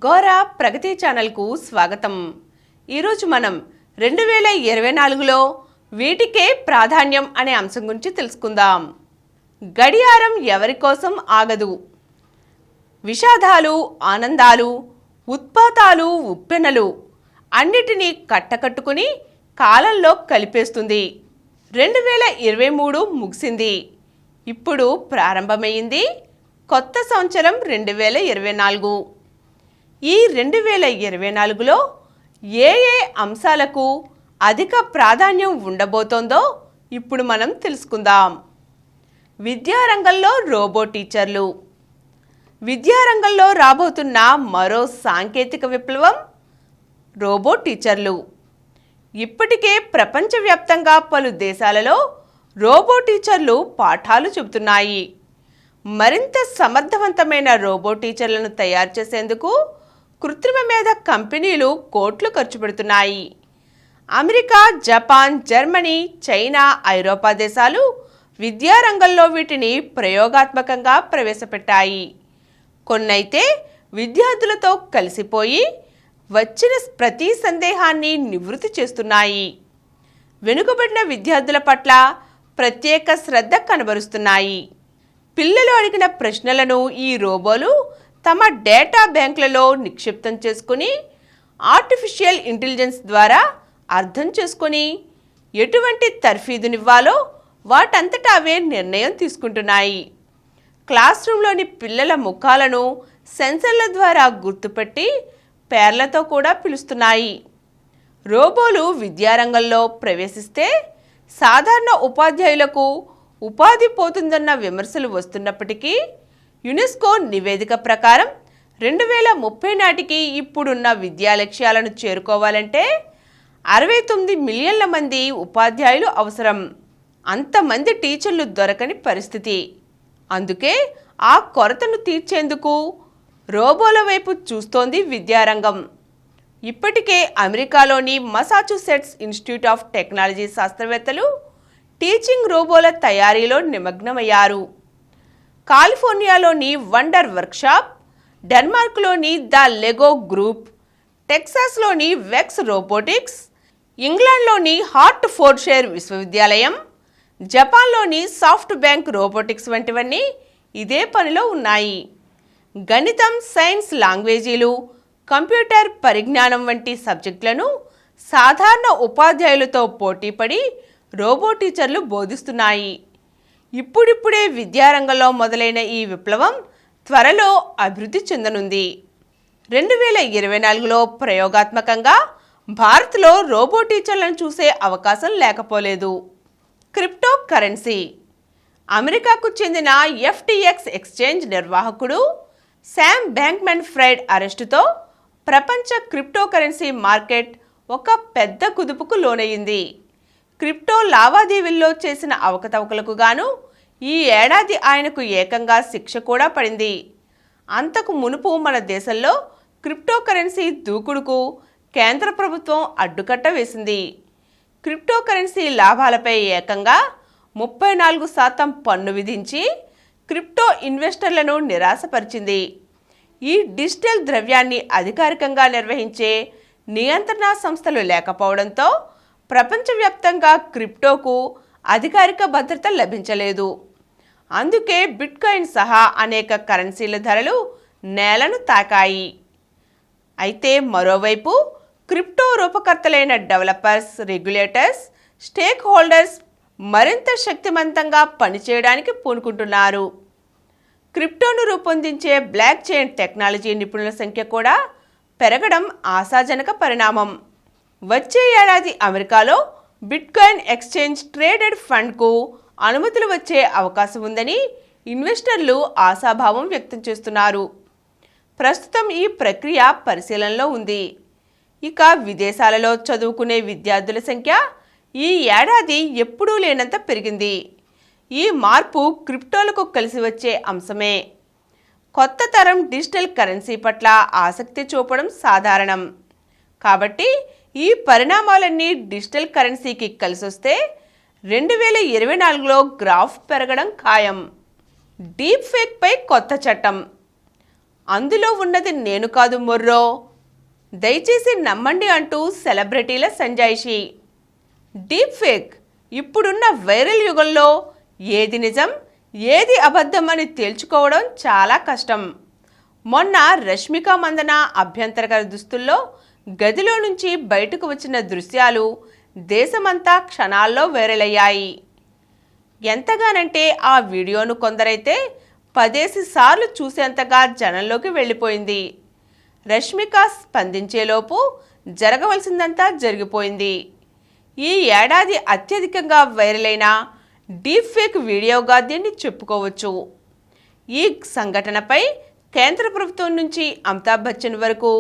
గోరా ప్రగతి ఛానల్కు స్వాగతం. ఈరోజు మనం 2024లో వీటికే ప్రాధాన్యం అనే అంశం గురించి తెలుసుకుందాం. గడియారం ఎవరి కోసం ఆగదు. విషాదాలు, ఆనందాలు, ఉత్పాతాలు, ఉప్పెనలు అన్నిటినీ కట్టకట్టుకుని కాలంలో కలిపేస్తుంది. 2023 ముగిసింది. ఇప్పుడు ప్రారంభమైంది కొత్త సంవత్సరం 2024. ఈ 2024లో ఏ అంశాలకు అధిక ప్రాధాన్యం ఉండబోతోందో ఇప్పుడు మనం తెలుసుకుందాం. విద్యారంగంలో రోబో టీచర్లు. విద్యారంగంలో రాబోతున్న మరో సాంకేతిక విప్లవం రోబో టీచర్లు. ఇప్పటికే ప్రపంచవ్యాప్తంగా పలు దేశాలలో రోబో టీచర్లు పాఠాలు చెబుతున్నాయి. మరింత సమర్థవంతమైన రోబో టీచర్లను తయారు చేసేందుకు కృత్రిమ మేధ కంపెనీలు కోట్లు ఖర్చు పెడుతున్నాయి. అమెరికా, జపాన్, జర్మనీ, చైనా, ఐరోపా దేశాలు విద్యారంగంలో వీటిని ప్రయోగాత్మకంగా ప్రవేశపెట్టాయి. కొన్నైతే విద్యార్థులతో కలిసిపోయి వచ్చిన ప్రతి సందేహాన్ని నివృత్తి చేస్తున్నాయి. వెనుకబడిన విద్యార్థుల పట్ల ప్రత్యేక శ్రద్ధ కనబరుస్తున్నాయి. పిల్లలు అడిగిన ప్రశ్నలను ఈ రోబోలు తమ డేటా బ్యాంకులలో నిక్షిప్తం చేసుకుని ఆర్టిఫిషియల్ ఇంటెలిజెన్స్ ద్వారా అర్థం చేసుకొని ఎటువంటి తర్ఫీదునివ్వాలో వాటంతటా అవే నిర్ణయం తీసుకుంటున్నాయి. క్లాస్ రూమ్లోని పిల్లల ముఖాలను సెన్సర్ల ద్వారా గుర్తుపెట్టి పేర్లతో కూడా పిలుస్తున్నాయి. రోబోలు విద్యారంగంలో ప్రవేశిస్తే సాధారణ ఉపాధ్యాయులకు ఉపాధి పోతుందన్న విమర్శలు వస్తున్నప్పటికీ యునెస్కో నివేదిక ప్రకారం 2030 నాటికి ఇప్పుడున్న విద్యా లక్ష్యాలను చేరుకోవాలంటే 69 మిలియన్ల మంది ఉపాధ్యాయులు అవసరం. అంతమంది టీచర్లు దొరకని పరిస్థితి. అందుకే ఆ కొరతను తీర్చేందుకు రోబోల వైపు చూస్తోంది విద్యారంగం. ఇప్పటికే అమెరికాలోని మసాచుసెట్స్ ఇన్స్టిట్యూట్ ఆఫ్ టెక్నాలజీ శాస్త్రవేత్తలు టీచింగ్ రోబోల తయారీలో నిమగ్నమయ్యారు. కాలిఫోర్నియాలోని వండర్ వర్క్షాప్, డెన్మార్క్లోని ద లెగో గ్రూప్, టెక్సాస్లోని వెక్స్ రోబోటిక్స్, ఇంగ్లాండ్లోని హార్ట్ ఫోర్డ్షైర్ విశ్వవిద్యాలయం, జపాన్లోని సాఫ్ట్ బ్యాంక్ రోబోటిక్స్ వంటివన్నీ ఇదే పనిలో ఉన్నాయి. గణితం, సైన్స్, లాంగ్వేజీలు, కంప్యూటర్ పరిజ్ఞానం వంటి సబ్జెక్టులను సాధారణ ఉపాధ్యాయులతో పోటీపడి రోబో టీచర్లు బోధిస్తున్నాయి. ఇప్పుడిప్పుడే విద్యారంగంలో మొదలైన ఈ విప్లవం త్వరలో అభివృద్ధి చెందనుంది. 2024లో ప్రయోగాత్మకంగా భారత్లో రోబో టీచర్లను చూసే అవకాశం లేకపోలేదు. Crypto currency. అమెరికాకు చెందిన FTX ఎక్స్చేంజ్ నిర్వాహకుడు శామ్ బ్యాంక్మన్ ఫ్రైడ్ అరెస్టుతో ప్రపంచ క్రిప్టో కరెన్సీ మార్కెట్ ఒక పెద్ద కుదుపుకు లోనయ్యింది. క్రిప్టో లావాదేవీల్లో చేసిన అవకతవకలకు గాను ఈ ఏడాది ఆయనకు ఏకంగా శిక్ష కూడా పడింది. అంతకు మునుపు మన దేశంలో క్రిప్టో కరెన్సీ దూకుడుకు కేంద్ర ప్రభుత్వం అడ్డుకట్ట వేసింది. క్రిప్టో కరెన్సీ లాభాలపై ఏకంగా 34% పన్ను విధించి క్రిప్టో ఇన్వెస్టర్లను నిరాశపరిచింది. ఈ డిజిటల్ ద్రవ్యాన్ని అధికారికంగా నిర్వహించే నియంత్రణ సంస్థలు లేకపోవడంతో ప్రపంచవ్యాప్తంగా క్రిప్టోకు అధికారిక భద్రత లభించలేదు. అందుకే బిట్కాయిన్ సహా అనేక కరెన్సీల ధరలు నేలను తాకాయి. అయితే మరోవైపు క్రిప్టో రూపకర్తలైన డెవలపర్స్, రెగ్యులేటర్స్, స్టేక్ హోల్డర్స్ మరింత శక్తివంతంగా పనిచేయడానికి పూనుకుంటున్నారు. క్రిప్టోను రూపొందించే బ్లాక్ చైన్ టెక్నాలజీ నిపుణుల సంఖ్య కూడా పెరగడం ఆశాజనక పరిణామం. వచ్చే ఏడాది అమెరికాలో బిట్కాయిన్ ఎక్స్చేంజ్ ట్రేడెడ్ ఫండ్కు అనుమతులు వచ్చే అవకాశం ఉందని ఇన్వెస్టర్లు ఆశాభావం వ్యక్తం చేస్తున్నారు. ప్రస్తుతం ఈ ప్రక్రియ పరిశీలనలో ఉంది. ఇక విదేశాలలో చదువుకునే విద్యార్థుల సంఖ్య ఈ ఏడాది ఎప్పుడూ లేనంత పెరిగింది. ఈ మార్పు క్రిప్టోలకు కలిసి వచ్చే అంశమే. కొత్త తరం డిజిటల్ కరెన్సీ పట్ల ఆసక్తి చూపడం సాధారణం. కాబట్టి ఈ పరిణామాలన్నీ డిజిటల్ కరెన్సీకి కలిసొస్తే 2024లో గ్రాఫ్ పెరగడం ఖాయం. డీప్ ఫేక్ పై కొత్త చట్టం. అందులో ఉన్నది నేను కాదు మొర్రో, దయచేసి నమ్మండి అంటూ సెలబ్రిటీల సంజాయిషి. డీప్ ఫేక్ ఇప్పుడున్న వైరల్ యుగంలో ఏది నిజం ఏది అబద్ధం అని తేల్చుకోవడం చాలా కష్టం. మొన్న రష్మిక మందన అభ్యంతరకర దుస్తుల్లో గదిలో నుంచి బయటకు వచ్చిన దృశ్యాలు దేశమంతా క్షణాల్లో వైరల్ అయ్యాయి. ఎంతగానంటే ఆ వీడియోను కొందరైతే 10 సార్లు చూసేంతగా జనంలోకి వెళ్ళిపోయింది. రష్మిక స్పందించేలోపు జరగవలసిందంతా జరిగిపోయింది. ఈ ఏడాది అత్యధికంగా వైరల్ అయిన డీప్ ఫేక్ వీడియోగా దీన్ని చెప్పుకోవచ్చు. ఈ సంఘటనపై కేంద్ర ప్రభుత్వం నుంచి అమితాబ్ బచ్చన్ వరకు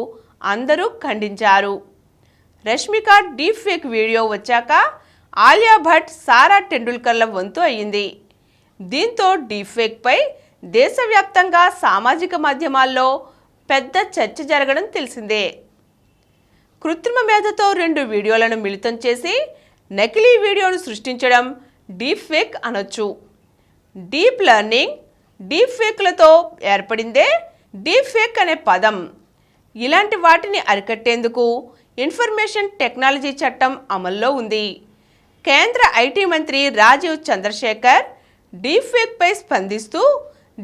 అందరూ ఖండించారు. రష్మిక డీప్ ఫేక్ వీడియో వచ్చాక ఆలియా భట్, సారా టెండూల్కర్ల వంతు అయ్యింది. దీంతో డీప్ ఫేక్పై దేశవ్యాప్తంగా సామాజిక మాధ్యమాల్లో పెద్ద చర్చ జరగడం తెలిసిందే. కృత్రిమ మేధతో 2 వీడియోలను మిళితం చేసి నకిలీ వీడియోను సృష్టించడం డీప్ ఫేక్ అనొచ్చు. డీప్ లెర్నింగ్, డీప్ ఫేక్లతో ఏర్పడిందే డీప్ ఫేక్ అనే పదం. ఇలాంటి వాటిని అరికట్టేందుకు ఇన్ఫర్మేషన్ టెక్నాలజీ చట్టం అమల్లో ఉంది. కేంద్ర ఐటీ మంత్రి రాజీవ్ చంద్రశేఖర్ డీప్ ఫేక్పై స్పందిస్తూ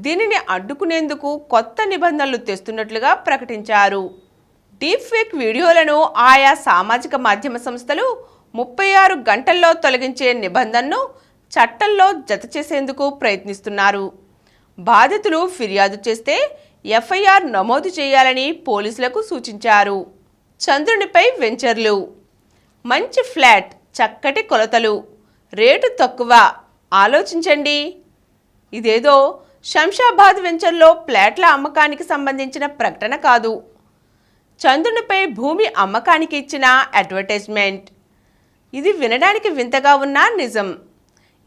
దీనిని అడ్డుకునేందుకు కొత్త నిబంధనలు తెస్తున్నట్లుగా ప్రకటించారు. డీప్ ఫేక్ వీడియోలను ఆయా సామాజిక మాధ్యమ సంస్థలు 36 గంటల్లో తొలగించే నిబంధనను చట్టంలో జత చేసేందుకు ప్రయత్నిస్తున్నారు. బాధితులు ఫిర్యాదు చేస్తే ఎఫ్ఐఆర్ నమోదు చేయాలని పోలీసులకు సూచించారు. చంద్రునిపై వెంచర్లు. మంచి ఫ్లాట్, చక్కటి కొలతలు, రేటు తక్కువ. ఆలోచించండి. ఇదేదో శంషాబాద్ వెంచర్లో ఫ్లాట్ల అమ్మకానికి సంబంధించిన ప్రకటన కాదు. చంద్రునిపై భూమి అమ్మకానికి ఇచ్చిన అడ్వర్టైజ్మెంట్. ఇది వినడానికి వింతగా ఉన్నా నిజం.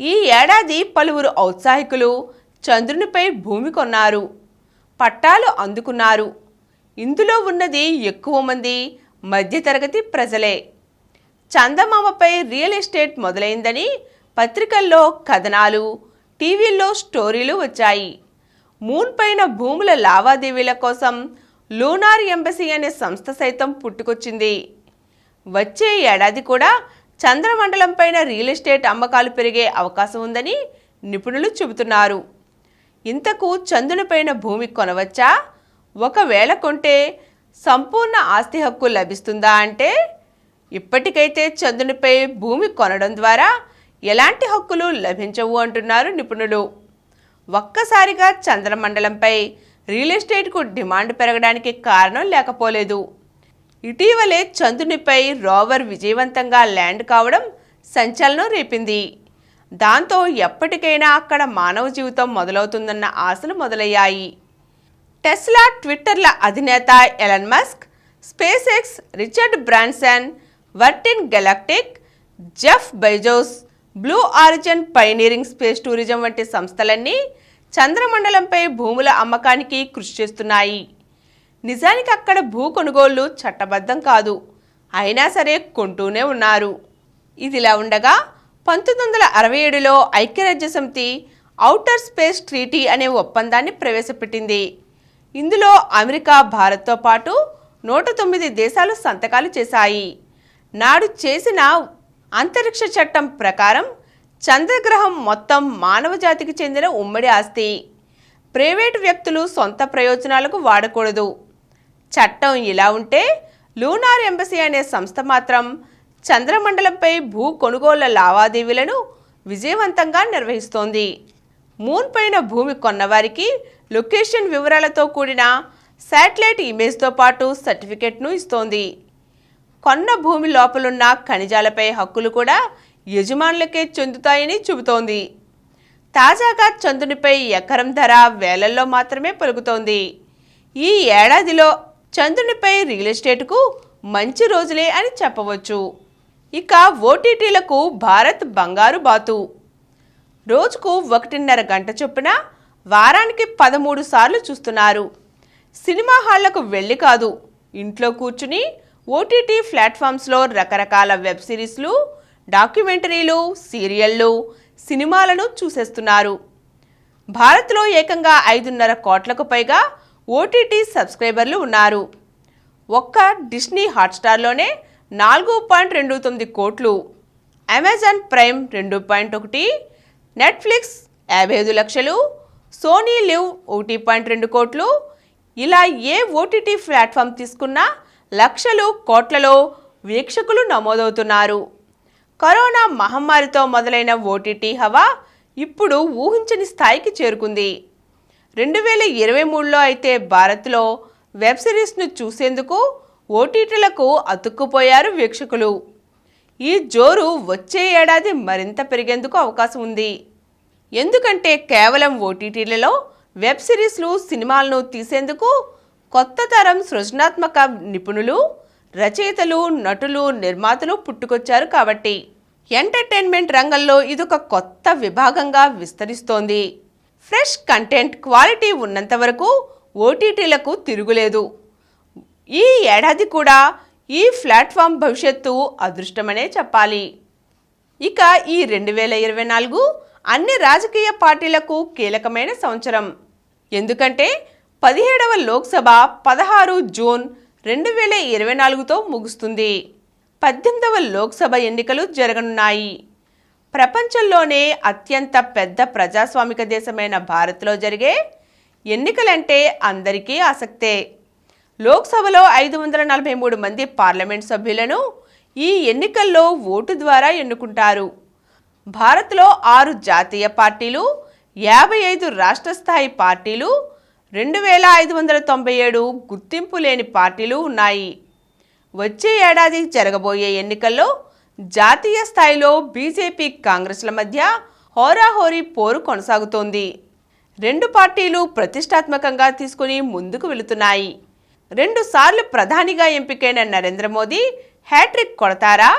ఈ ఏడాది పలువురు ఔత్సాహికులు చంద్రునిపై భూమి కొన్నారు, పట్టాలు అందుకున్నారు. ఇందులో ఉన్నది ఎక్కువ మంది మధ్యతరగతి ప్రజలే. చందమామపై రియల్ ఎస్టేట్ మొదలైందని పత్రికల్లో కథనాలు, టీవీల్లో స్టోరీలు వచ్చాయి. మూన్ పైన భూముల లావాదేవీల కోసం లూనార్ ఎంబసీ అనే సంస్థ సైతం పుట్టుకొచ్చింది. వచ్చే ఏడాది కూడా చంద్రమండలం పైన రియల్ ఎస్టేట్ అమ్మకాలు పెరిగే అవకాశం ఉందని నిపుణులు చెబుతున్నారు. ఇంతకు చంద్రునిపైన భూమి కొనవచ్చా? ఒకవేళ కొంటే సంపూర్ణ ఆస్తి హక్కు లభిస్తుందా అంటే ఇప్పటికైతే చంద్రునిపై భూమి కొనడం ద్వారా ఎలాంటి హక్కులు లభించవు అంటున్నారు నిపుణులు. ఒక్కసారిగా చంద్రమండలంపై రియల్ ఎస్టేట్కు డిమాండ్ పెరగడానికి కారణం లేకపోలేదు. ఇటీవలే చంద్రునిపై రోవర్ విజయవంతంగా ల్యాండ్ కావడం సంచలనం రేపింది. దాంతో ఎప్పటికైనా అక్కడ మానవ జీవితం మొదలవుతుందన్న ఆశలు మొదలయ్యాయి. టెస్లా, ట్విట్టర్ల అధినేత Elon Musk, space X, Richard Branson, virgin galactic, Jeff Bezos, blue origin pioneering space tourism వంటి సంస్థలన్నీ చంద్రమండలంపై భూముల అమ్మకానికి కృషి చేస్తున్నాయి. నిజానికి అక్కడ భూ కొనుగోళ్లు చట్టబద్ధం కాదు, అయినా సరే కొంటూనే ఉన్నారు. ఇదిలా ఉండగా 1967లో ఐక్యరాజ్యసమితి ఔటర్ స్పేస్ ట్రీటీ అనే ఒప్పందాన్ని ప్రవేశపెట్టింది. ఇందులో అమెరికా, భారత్తో పాటు 109 దేశాలు సంతకాలు చేశాయి. నాడు చేసిన అంతరిక్ష చట్టం ప్రకారం చంద్రగ్రహం మొత్తం మానవ జాతికి చెందిన ఉమ్మడి ఆస్తి. ప్రైవేటు వ్యక్తులు సొంత ప్రయోజనాలకు వాడకూడదు. చట్టం ఇలా ఉంటే లూనార్ ఎంబసీ అనే సంస్థ మాత్రం చంద్రమండలంపై భూ కొనుగోళ్ల లావాదేవీలను విజయవంతంగా నిర్వహిస్తోంది. మూన్ పైన భూమి కొన్నవారికి లొకేషన్ వివరాలతో కూడిన శాటిలైట్ ఇమేజ్తో పాటు సర్టిఫికెట్ను ఇస్తోంది. కొన్న భూమి లోపలున్న ఖనిజాలపై హక్కులు కూడా యజమానులకే చెందుతాయని చెబుతోంది. తాజాగా చంద్రునిపై ఎకరం ధర వేలల్లో మాత్రమే పలుకుతోంది. ఈ ఏడాదిలో చంద్రునిపై రియల్ ఎస్టేట్కు మంచి రోజులే అని చెప్పవచ్చు. ఇక ఓటీటీలకు భారత్ బంగారు బాతు. రోజుకు 1.5 గంట చొప్పున వారానికి 13 సార్లు చూస్తున్నారు. సినిమా హాళ్లకు వెళ్ళి కాదు, ఇంట్లో కూర్చుని ఓటీటీ ప్లాట్ఫామ్స్లో రకరకాల వెబ్ సిరీస్లు, డాక్యుమెంటరీలు, సీరియళ్లు, సినిమాలను చూసేస్తున్నారు. భారత్లో ఏకంగా 5.5 కోట్లకు పైగా ఓటీటీ సబ్స్క్రైబర్లు ఉన్నారు. ఒక్క డిస్నీ హాట్స్టార్లోనే 4.29 కోట్లు, అమెజాన్ ప్రైమ్ 2.1, నెట్ఫ్లిక్స్ 55 లక్షలు, సోనీ లివ్ 1.2 కోట్లు. ఇలా ఏ ఓటీటీ ప్లాట్ఫామ్ తీసుకున్నా లక్షలు కోట్లలో వీక్షకులు నమోదవుతున్నారు. కరోనా మహమ్మారితో మొదలైన ఓటీటీ హవా ఇప్పుడు ఊహించని స్థాయికి చేరుకుంది. 2023లో అయితే భారత్లో వెబ్ సిరీస్ను చూసేందుకు ఓటీటీలకు అతుక్కుపోయారు వీక్షకులు. ఈ జోరు వచ్చే ఏడాది మరింత పెరిగేందుకు అవకాశం ఉంది. ఎందుకంటే కేవలం ఓటీటీలలో వెబ్ సిరీస్లు, సినిమాలను తీసేందుకు కొత్త తరం సృజనాత్మక నిపుణులు, రచయితలు, నటులు, నిర్మాతలు పుట్టుకొచ్చారు కాబట్టి. ఎంటర్టైన్మెంట్ రంగంలో ఇదొక కొత్త విభాగంగా విస్తరిస్తోంది. ఫ్రెష్ కంటెంట్, క్వాలిటీ ఉన్నంత వరకు ఓటీటీలకు తిరుగులేదు. ఈ ఏడాది కూడా ఈ ప్లాట్ఫామ్ భవిష్యత్తు అదృష్టమనే చెప్పాలి. ఇక ఈ 2024 అన్ని రాజకీయ పార్టీలకు కీలకమైన సంవత్సరం. ఎందుకంటే 17వ లోక్సభ 16 జూన్ 2024తో ముగుస్తుంది. 18వ లోక్సభ ఎన్నికలు జరగనున్నాయి. ప్రపంచంలోనే అత్యంత పెద్ద ప్రజాస్వామిక దేశమైన భారత్లో జరిగే ఎన్నికలంటే అందరికీ ఆసక్తే. లోక్సభలో 543 మంది పార్లమెంట్ సభ్యులను ఈ ఎన్నికల్లో ఓటు ద్వారా ఎన్నుకుంటారు. భారత్లో 6 జాతీయ పార్టీలు, 55 రాష్ట్ర స్థాయి పార్టీలు, 2597 గుర్తింపు లేని పార్టీలు ఉన్నాయి. వచ్చే ఏడాది జరగబోయే ఎన్నికల్లో జాతీయ స్థాయిలో బీజేపీ, కాంగ్రెస్ల మధ్య హోరాహోరీ పోరు కొనసాగుతోంది. 2 పార్టీలు ప్రతిష్టాత్మకంగా తీసుకుని ముందుకు వెళుతున్నాయి. 2 సార్లు ప్రధానిగా ఎంపికైన నరేంద్ర మోదీ హ్యాట్రిక్ కొడతారా,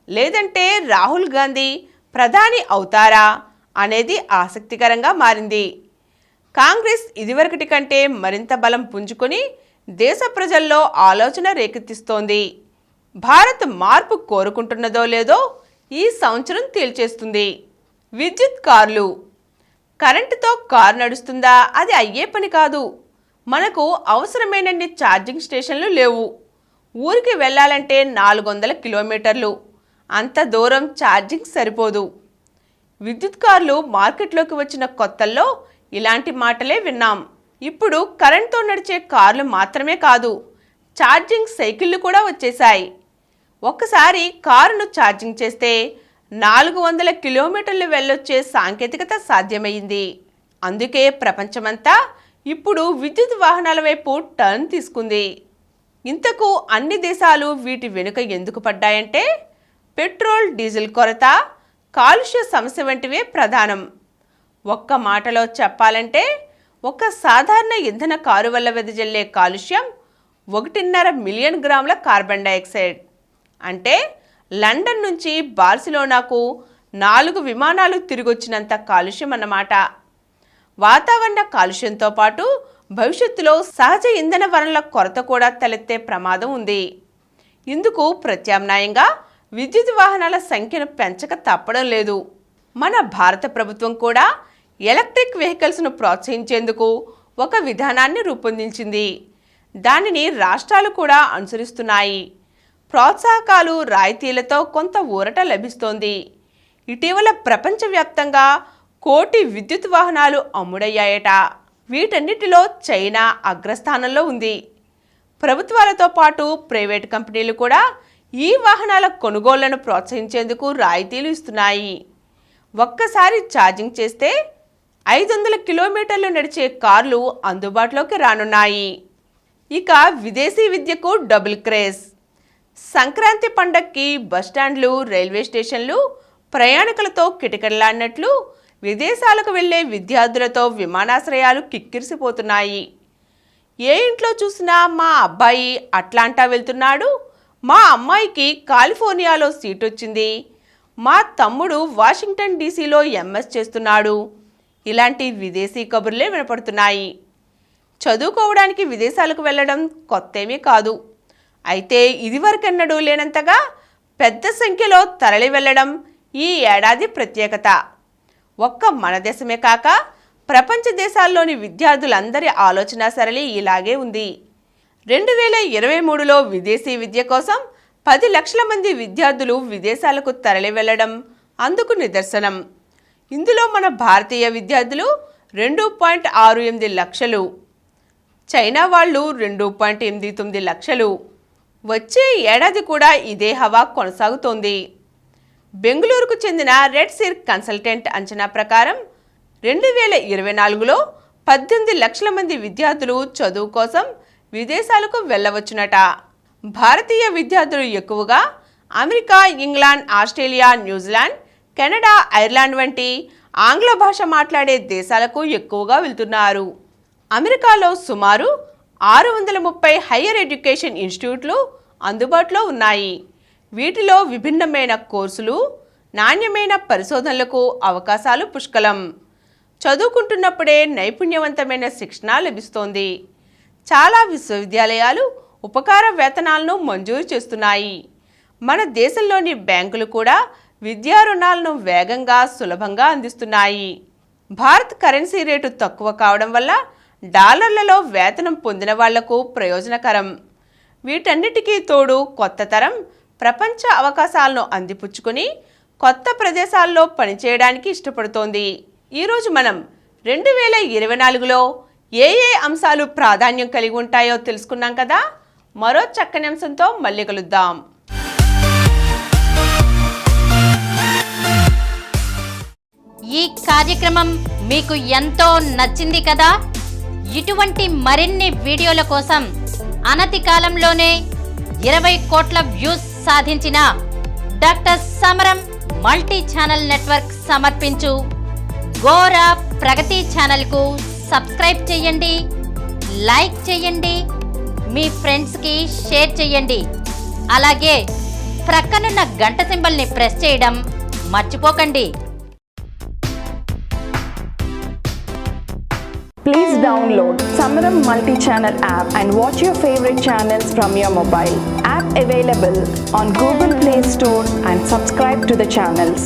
లేదంటే రాహుల్ గాంధీ ప్రధాని అవుతారా అనేది ఆసక్తికరంగా మారింది. కాంగ్రెస్ ఇదివరకటి కంటే మరింత బలం పుంజుకొని దేశ ప్రజల్లో ఆలోచన రేకెత్తిస్తోంది. భారత్ మార్పు కోరుకుంటున్నదో లేదో ఈ సంవత్సరం తేల్చేస్తుంది. విద్యుత్ కార్లు. కరెంటుతో కారు నడుస్తుందా? అది అయ్యే పని కాదు. మనకు అవసరమైనన్ని ఛార్జింగ్ స్టేషన్లు లేవు. ఊరికి వెళ్ళాలంటే 400 కిలోమీటర్లు. అంత దూరం ఛార్జింగ్ సరిపోదు. విద్యుత్ కార్లు మార్కెట్లోకి వచ్చిన కొత్తల్లో ఇలాంటి మాటలే విన్నాం. ఇప్పుడు కరెంటుతో నడిచే కార్లు మాత్రమే కాదు, ఛార్జింగ్ సైకిళ్లు కూడా వచ్చేశాయి. ఒక్కసారి కారును ఛార్జింగ్ చేస్తే 400 కిలోమీటర్లు వెళ్ళొచ్చే సాంకేతికత సాధ్యమైంది. అందుకే ప్రపంచమంతా ఇప్పుడు విద్యుత్ వాహనాల వైపు టర్న్ తీసుకుంది. ఇంతకు అన్ని దేశాలు వీటి వెనుక ఎందుకు పడ్డాయంటే పెట్రోల్, డీజిల్ కొరత, కాలుష్య సమస్య వంటివే ప్రధానం. ఒక్క మాటలో చెప్పాలంటే ఒక సాధారణ ఇంధన కారు వల్ల వెదజల్లే కాలుష్యం 1.5 మిలియన్ గ్రాముల కార్బన్ డైఆక్సైడ్. అంటే లండన్ నుంచి బార్సిలోనాకు 4 విమానాలు తిరిగొచ్చినంత కాలుష్యం అన్నమాట. వాతావరణ కాలుష్యంతో పాటు భవిష్యత్తులో సహజ ఇంధన వనరుల కొరత కూడా తలెత్తే ప్రమాదం ఉంది. ఇందుకు ప్రత్యామ్నాయంగా విద్యుత్ వాహనాల సంఖ్యను పెంచక తప్పడం లేదు. మన భారత ప్రభుత్వం కూడా ఎలక్ట్రిక్ వెహికల్స్ను ప్రోత్సహించేందుకు ఒక విధానాన్ని రూపొందించింది. దానిని రాష్ట్రాలు కూడా అనుసరిస్తున్నాయి. ప్రోత్సాహకాలు, రాయితీలతో కొంత ఊరట లభిస్తోంది. ఇటీవల ప్రపంచవ్యాప్తంగా 1 కోటి విద్యుత్ వాహనాలు అమ్ముడయ్యాయట. వీటన్నిటిలో చైనా అగ్రస్థానంలో ఉంది. ప్రభుత్వాలతో పాటు ప్రైవేట్ కంపెనీలు కూడా ఈ వాహనాల కొనుగోళ్లను ప్రోత్సహించేందుకు రాయితీలు ఇస్తున్నాయి. ఒక్కసారి ఛార్జింగ్ చేస్తే 500 కిలోమీటర్లు నడిచే కార్లు అందుబాటులోకి రానున్నాయి. ఇక విదేశీ విద్యకు డబుల్ క్రేజ్. సంక్రాంతి పండక్కి బస్టాండ్లు, రైల్వే స్టేషన్లు ప్రయాణికులతో కిటకిటలాడినట్లు విదేశాలకు వెళ్లే విద్యార్థులతో విమానాశ్రయాలు కిక్కిరిసిపోతున్నాయి. ఏ ఇంట్లో చూసినా మా అబ్బాయి అట్లాంటా వెళ్తున్నాడు, మా అమ్మాయికి కాలిఫోర్నియాలో సీట్ వచ్చింది, మా తమ్ముడు వాషింగ్టన్ డీసీలో ఎంఎస్ చేస్తున్నాడు, ఇలాంటి విదేశీ కబుర్లే వినపడుతున్నాయి. చదువుకోవడానికి విదేశాలకు వెళ్ళడం కొత్తేమీ కాదు. అయితే ఇదివరకెన్నడూ లేనంతగా పెద్ద సంఖ్యలో తరలి వెళ్ళడం ఈ ఏడాది ప్రత్యేకత. ఒక్క మన దేశమే కాక ప్రపంచ దేశాల్లోని విద్యార్థులందరి ఆలోచన సరళి ఇలాగే ఉంది. 2023లో విదేశీ విద్య కోసం 10 లక్షల మంది విద్యార్థులు విదేశాలకు తరలి వెళ్లడం అందుకు నిదర్శనం. ఇందులో మన భారతీయ విద్యార్థులు 2.68 లక్షలు, చైనా వాళ్ళు 2.89 లక్షలు. వచ్చే ఏడాది కూడా ఇదే హవా కొనసాగుతోంది. బెంగళూరుకు చెందిన రెడ్ సిర్ కన్సల్టెంట్ అంచనా ప్రకారం 2024లో 18 లక్షల మంది విద్యార్థులు చదువు కోసం విదేశాలకు వెళ్ళవచ్చునట. భారతీయ విద్యార్థులు ఎక్కువగా America, England, Australia, New Zealand, Canada, Ireland వంటి ఆంగ్ల భాష మాట్లాడే దేశాలకు ఎక్కువగా వెళ్తున్నారు. అమెరికాలో సుమారు 630 హైయర్ ఎడ్యుకేషన్ ఇన్స్టిట్యూట్లు అందుబాటులో ఉన్నాయి. వీటిలో విభిన్నమైన కోర్సులు, నాణ్యమైన పరిశోధనలకు అవకాశాలు పుష్కలం. చదువుకుంటున్నప్పుడే నైపుణ్యవంతమైన శిక్షణ లభిస్తోంది. చాలా విశ్వవిద్యాలయాలు ఉపకార వేతనాలను మంజూరు చేస్తున్నాయి. మన దేశంలోని బ్యాంకులు కూడా విద్యా రుణాలను వేగంగా, సులభంగా అందిస్తున్నాయి. భారత్ కరెన్సీ రేటు తక్కువ కావడం వల్ల డాలర్లలో వేతనం పొందిన వాళ్లకు ప్రయోజనకరం. వీటన్నిటికీ తోడు కొత్త తరం ప్రపంచ అవకాశాలను అందిపుచ్చుకొని కొత్త ప్రదేశాల్లో పనిచేయడానికి ఇష్టపడుతోంది. ఈరోజు మనం 2024లో ఏ అంశాలు ప్రాధాన్యం కలిగి ఉంటాయో తెలుసుకున్నాం కదా. మరో చక్కని అంశంతో మళ్ళీ కలుద్దాం. ఈ కార్యక్రమం మీకు ఎంతో నచ్చింది కదా. ఇటువంటి మరిన్ని వీడియోల కోసం అనతి కాలంలోనే 20 కోట్ల వ్యూస్ సాధించిన డాక్టర్ సమరం మల్టీ ఛానల్ నెట్వర్క్ సమర్పించు గోరా ప్రగతి ఛానల్కు సబ్స్క్రైబ్ చేయండి, లైక్ చేయండి, మీ ఫ్రెండ్స్కి షేర్ చేయండి. అలాగే ప్రక్కనున్న గంట సింబల్ని ప్రెస్ చేయడం మర్చిపోకండి. Please download Samaram Multi-Channel app and watch your favorite channels from your mobile. App available on Google Play Store and subscribe to the channels.